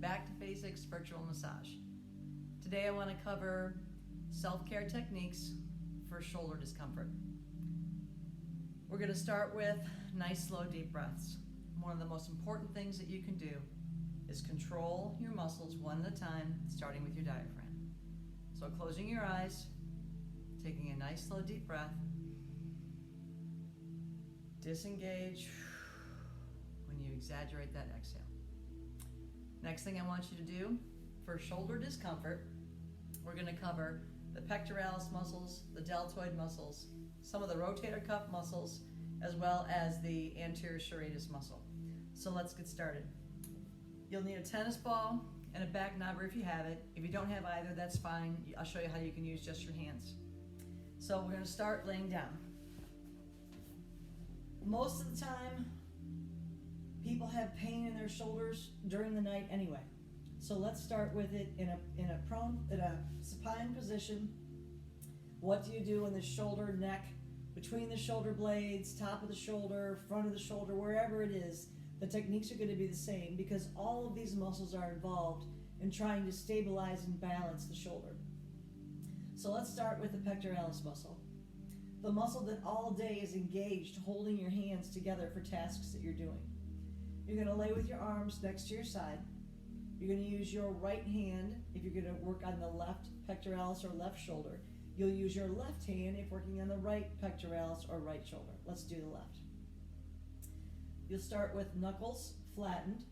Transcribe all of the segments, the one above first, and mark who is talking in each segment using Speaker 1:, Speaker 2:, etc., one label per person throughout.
Speaker 1: back to basics virtual massage. Today I want to cover self-care techniques for shoulder discomfort. We're going to start with nice slow deep breaths. One of the most important things that you can do is control your muscles one at a time, starting with your diaphragm. So closing your eyes, taking a nice slow deep breath, disengage when you exaggerate that exhale. Next thing I want you to do for shoulder discomfort, we're going to cover the pectoralis muscles, the deltoid muscles, some of the rotator cuff muscles, as well as the anterior serratus muscle. So let's get started. You'll need a tennis ball and a back knobber if you have it. If you don't have either, that's fine. I'll show you how you can use just your hands. So we're going to start laying down. Most of the time, people have pain in their shoulders during the night anyway. So let's start with it in a supine position. What do you do in the shoulder, neck, between the shoulder blades, top of the shoulder, front of the shoulder, wherever it is? The techniques are going to be the same because all of these muscles are involved in trying to stabilize and balance the shoulder. So let's start with the pectoralis muscle. The muscle that all day is engaged holding your hands together for tasks that you're doing. You're going to lay with your arms next to your side. You're going to use your right hand if you're going to work on the left pectoralis or left shoulder. You'll use your left hand if working on the right pectoralis or right shoulder. Let's do the left. You'll start with knuckles flattened,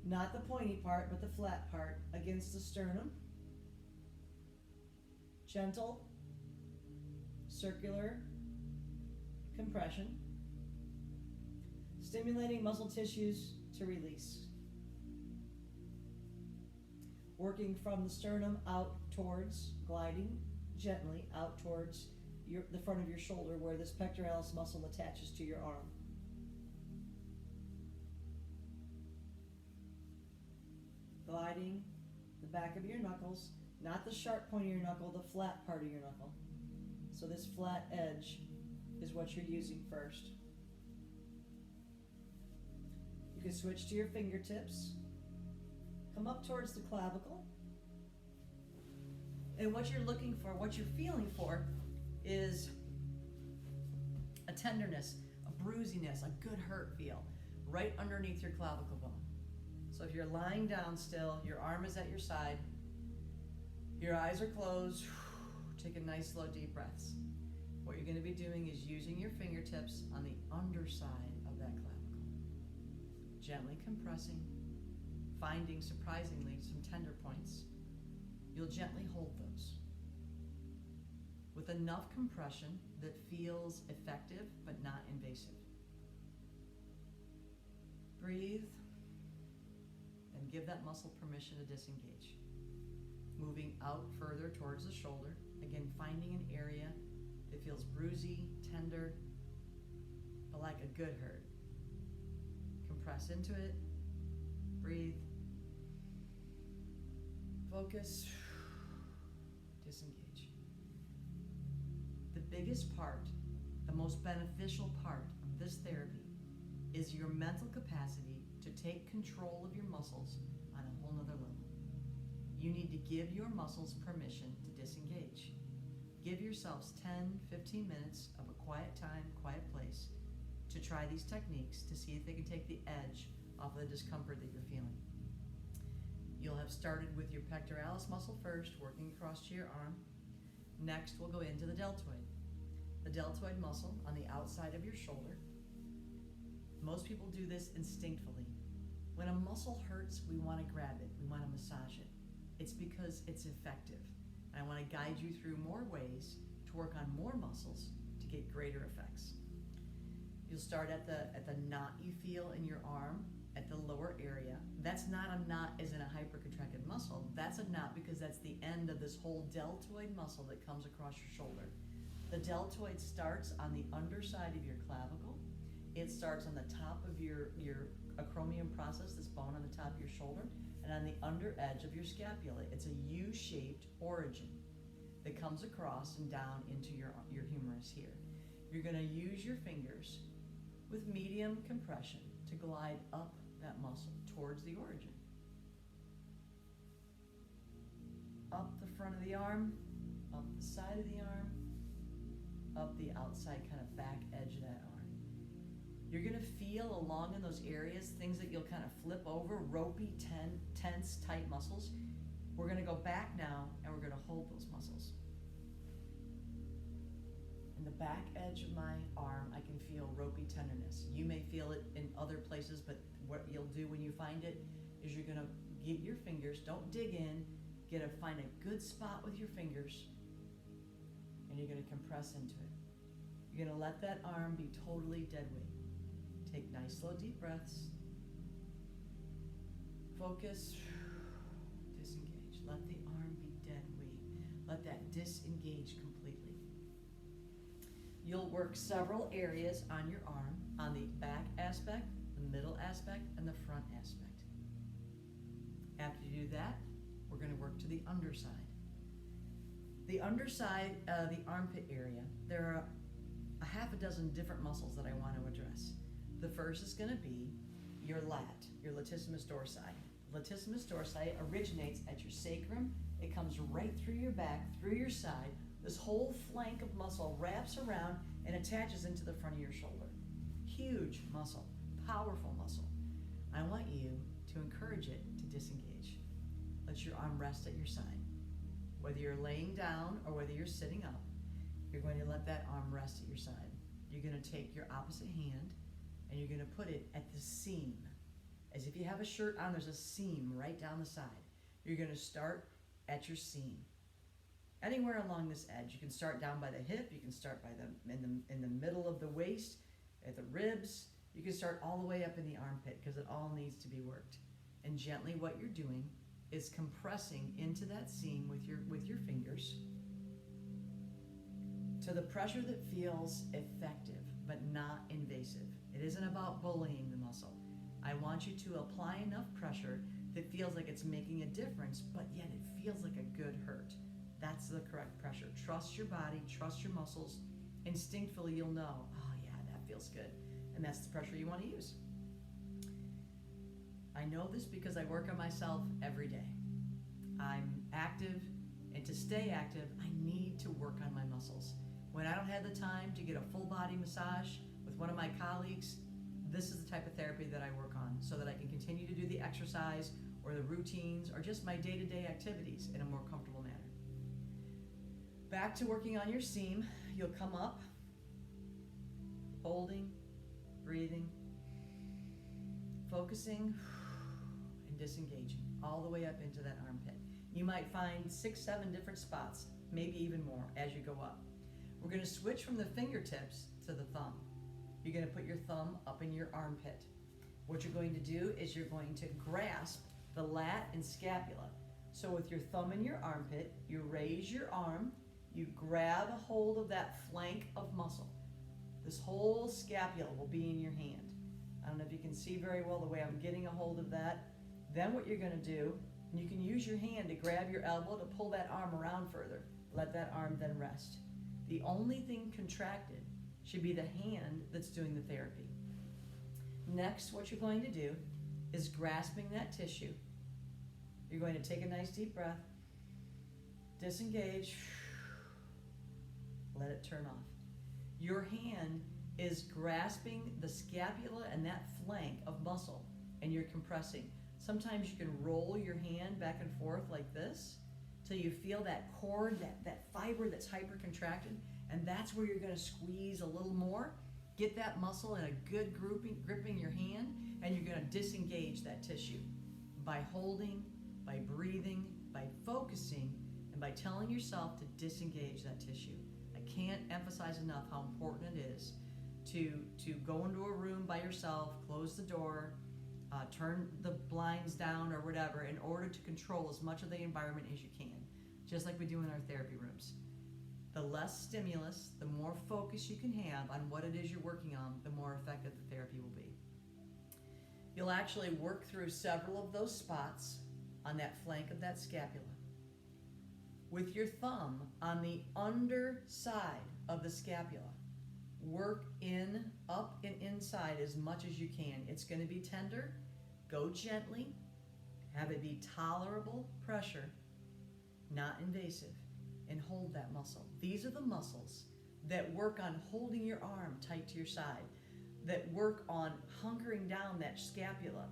Speaker 1: not the pointy part, but the flat part against the sternum. Gentle, circular compression, stimulating muscle tissues to release. Working from the sternum out towards, gliding gently out towards the front of your shoulder where this pectoralis muscle attaches to your arm. Gliding the back of your knuckles, not the sharp point of your knuckle, the flat part of your knuckle. So this flat edge is what you're using first. You can switch to your fingertips. Come up towards the clavicle. And what you're looking for, what you're feeling for, is a tenderness, a bruisiness, a good hurt feel right underneath your clavicle bone. So if you're lying down still, your arm is at your side, your eyes are closed, take a nice slow deep breaths. What you're going to be doing is using your fingertips on the underside of that clavicle, gently compressing, finding surprisingly some tender points. You'll gently hold those with enough compression that feels effective but not invasive. Breathe and give that muscle permission to disengage. Moving out further towards the shoulder, again finding an area that feels bruisy, tender, but like a good hurt. Compress into it, breathe, focus, disengage. The biggest part, the most beneficial part of this therapy is your mental capacity to take control of your muscles on a whole nother level. You need to give your muscles permission to disengage. Give yourselves 10, 15 minutes of a quiet time, quiet place to try these techniques to see if they can take the edge off of the discomfort that you're feeling. You'll have started with your pectoralis muscle first, working across to your arm. Next, we'll go into the deltoid. The deltoid muscle on the outside of your shoulder. Most people do this instinctively. When a muscle hurts, we want to grab it, we want to massage it. It's because it's effective. And I want to guide you through more ways to work on more muscles to get greater effects. You'll start at the knot you feel in your arm at the lower area. That's not a knot as in a hypercontracted muscle. That's a knot because that's the end of this whole deltoid muscle that comes across your shoulder. The deltoid starts on the underside of your clavicle. It starts on the top of your acromion process, this bone on the top of your shoulder, and on the under edge of your scapula. It's a U-shaped origin that comes across and down into your humerus here. You're going to use your fingers with medium compression to glide up that muscle towards the origin. up the front of the arm, up the side of the arm, up the outside kind of back edge of that arm. You're gonna feel along in those areas, things that you'll kind of flip over, ropey, tense, tight muscles. We're gonna go back now and we're gonna hold those muscles. In the back edge of my arm, I can feel ropey tenderness. You may feel it in other places, but what you'll do when you find it is you're gonna get your fingers, don't dig in, find a good spot with your fingers, and you're gonna compress into it. You're gonna let that arm be totally dead weight. Take nice, slow, deep breaths. Focus, disengage. Let the arm be dead weight. Let that disengage completely. You'll work several areas on your arm, on the back aspect, the middle aspect, and the front aspect. After you do that, we're going to work to the underside. The underside, the armpit area, there are a half a dozen different muscles that I want to address. The first is going to be your lat, your latissimus dorsi. Latissimus dorsi originates at your sacrum. It comes right through your back, through your side. This whole flank of muscle wraps around and attaches into the front of your shoulder. Huge muscle, powerful muscle. I want you to encourage it to disengage. Let your arm rest at your side. Whether you're laying down or whether you're sitting up, you're going to let that arm rest at your side. You're going to take your opposite hand and you're going to put it at the seam. As if you have a shirt on, there's a seam right down the side. You're going to start at your seam. Anywhere along this edge. You can start down by the hip, you can start by in the middle of the waist, at the ribs. You can start all the way up in the armpit because it all needs to be worked. And gently what you're doing is compressing into that seam with your fingers to the pressure that feels effective but not invasive. It isn't about bullying the muscle. I want you to apply enough pressure that feels like it's making a difference, but yet it feels like a good hurt. That's the correct pressure. Trust your body, trust your muscles. Instinctively, you'll know, oh yeah, that feels good. And that's the pressure you want to use. I know this because I work on myself every day. I'm active, and to stay active, I need to work on my muscles. When I don't have the time to get a full body massage with one of my colleagues, this is the type of therapy that I work on so that I can continue to do the exercise or the routines or just my day-to-day activities in a more comfortable manner. Back to working on your seam. You'll come up, holding, breathing, focusing, and disengaging all the way up into that armpit. You might find 6, 7 different spots, maybe even more as you go up. We're going to switch from the fingertips to the thumb. You're going to put your thumb up in your armpit. What you're going to do is you're going to grasp the lat and scapula. So with your thumb in your armpit, you raise your arm, you grab a hold of that flank of muscle. This whole scapula will be in your hand. I don't know if you can see very well the way I'm getting a hold of that. Then what you're going to do, and you can use your hand to grab your elbow to pull that arm around further. Let that arm then rest. The only thing contracted should be the hand that's doing the therapy. Next, what you're going to do is grasping that tissue. You're going to take a nice deep breath, disengage, let it turn off. Your hand is grasping the scapula and that flank of muscle, and you're compressing. Sometimes you can roll your hand back and forth like this till you feel that cord, that fiber that's hypercontracted, and that's where you're going to squeeze a little more. Get that muscle in a good gripping your hand, and you're going to disengage that tissue by holding, by breathing, by focusing, and by telling yourself to disengage that tissue. I can't emphasize enough how important it is to go into a room by yourself, close the door, turn the blinds down or whatever in order to control as much of the environment as you can, just like we do in our therapy rooms. The less stimulus, the more focus you can have on what it is you're working on, the more effective the therapy will be. You'll actually work through several of those spots on that flank of that scapula. With your thumb on the underside of the scapula, work in, up, and inside as much as you can. It's going to be tender. Go gently. Have it be tolerable pressure. not invasive, and hold that muscle. These are the muscles that work on holding your arm tight to your side, that work on hunkering down that scapula,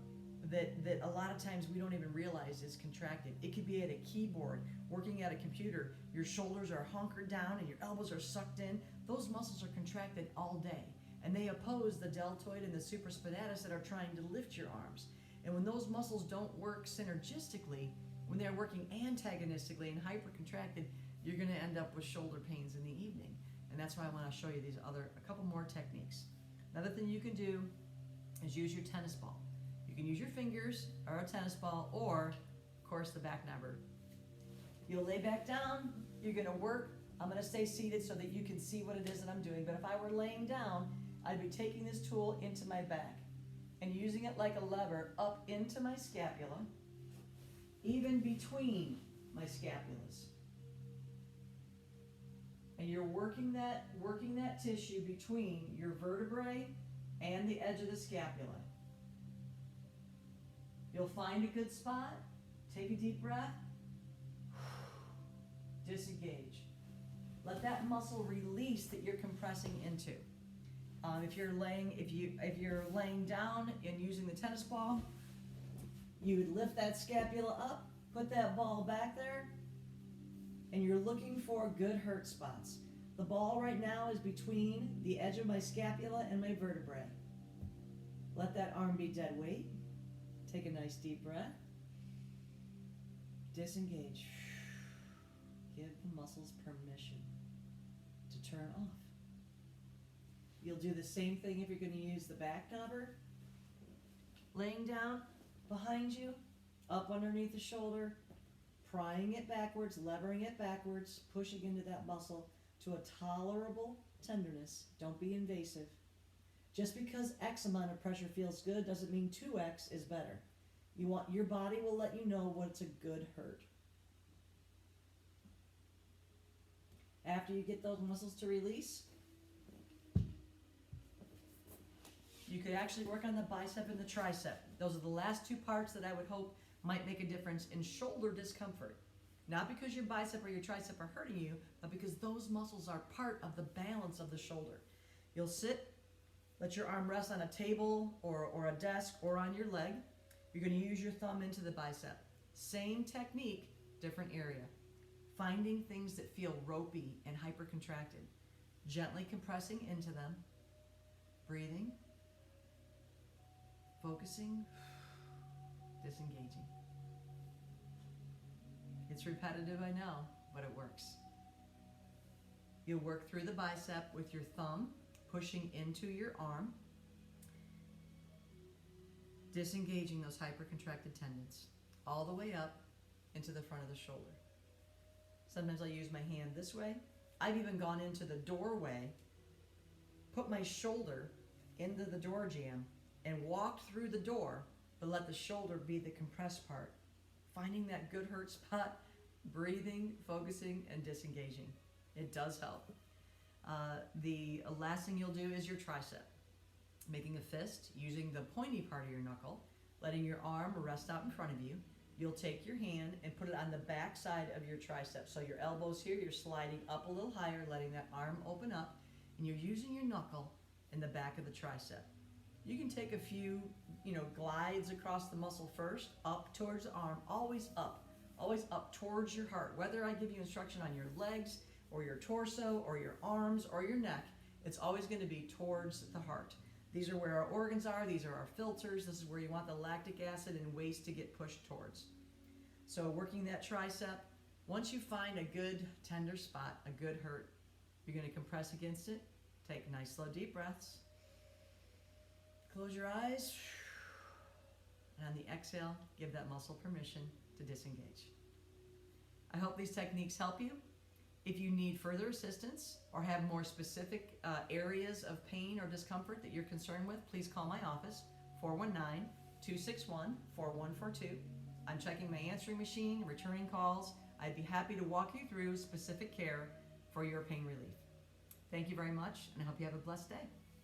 Speaker 1: that a lot of times we don't even realize is contracted. It could be at a keyboard, working at a computer, your shoulders are hunkered down and your elbows are sucked in. Those muscles are contracted all day, and they oppose the deltoid and the supraspinatus that are trying to lift your arms. And when those muscles don't work synergistically, when they're working antagonistically and hypercontracted, you're going to end up with shoulder pains in the evening. And that's why I want to show you a couple more techniques. Another thing you can do is use your tennis ball. You can use your fingers or a tennis ball, or of course the back knobber. You'll lay back down, you're going to work. I'm going to stay seated so that you can see what it is that I'm doing. But if I were laying down, I'd be taking this tool into my back and using it like a lever up into my scapula, even between my scapulas. And you're working that tissue between your vertebrae and the edge of the scapula. You'll find a good spot, take a deep breath, disengage. Let that muscle release that you're compressing into. If you're laying down and using the tennis ball, you would lift that scapula up, put that ball back there, and you're looking for good hurt spots. The ball right now is between the edge of my scapula and my vertebrae. Let that arm be dead weight. Take a nice deep breath. Disengage. Give the muscles permission to turn off. You'll do the same thing if you're going to use the back knobber. Laying down behind you, up underneath the shoulder, prying it backwards, levering it backwards, pushing into that muscle to a tolerable tenderness. Don't be invasive. Just because X amount of pressure feels good doesn't mean 2X is better. Your body will let you know what's a good hurt. After you get those muscles to release, you could actually work on the bicep and the tricep. Those are the last two parts that I would hope might make a difference in shoulder discomfort. Not because your bicep or your tricep are hurting you, but because those muscles are part of the balance of the shoulder. You'll sit, let your arm rest on a table or a desk or on your leg. You're going to use your thumb into the bicep. Same technique, different area. Finding things that feel ropey and hypercontracted. Gently compressing into them. Breathing. Focusing. Disengaging. It's repetitive, I know, but it works. You'll work through the bicep with your thumb pushing into your arm, disengaging those hypercontracted tendons all the way up into the front of the shoulder. Sometimes I'll use my hand this way. I've even gone into the doorway, put my shoulder into the door jamb, and walked through the door, but let the shoulder be the compressed part. Finding that good hurt spot, breathing, focusing, and disengaging. It does help. The last thing you'll do is your tricep. Making a fist, using the pointy part of your knuckle, letting your arm rest out in front of you. You'll take your hand and put it on the back side of your tricep. So your elbow's here, you're sliding up a little higher, letting that arm open up, and you're using your knuckle in the back of the tricep. You can take a few, glides across the muscle first, up towards the arm, always up towards your heart. Whether I give you instruction on your legs or your torso or your arms or your neck, it's always going to be towards the heart. These are where our organs are. These are our filters. This is where you want the lactic acid and waste to get pushed towards. So working that tricep, once you find a good tender spot, a good hurt, you're going to compress against it. Take nice slow deep breaths. Close your eyes. And on the exhale, give that muscle permission to disengage. I hope these techniques help you. If you need further assistance or have more specific areas of pain or discomfort that you're concerned with, please call my office, 419-261-4142. I'm checking my answering machine, returning calls. I'd be happy to walk you through specific care for your pain relief. Thank you very much, and I hope you have a blessed day.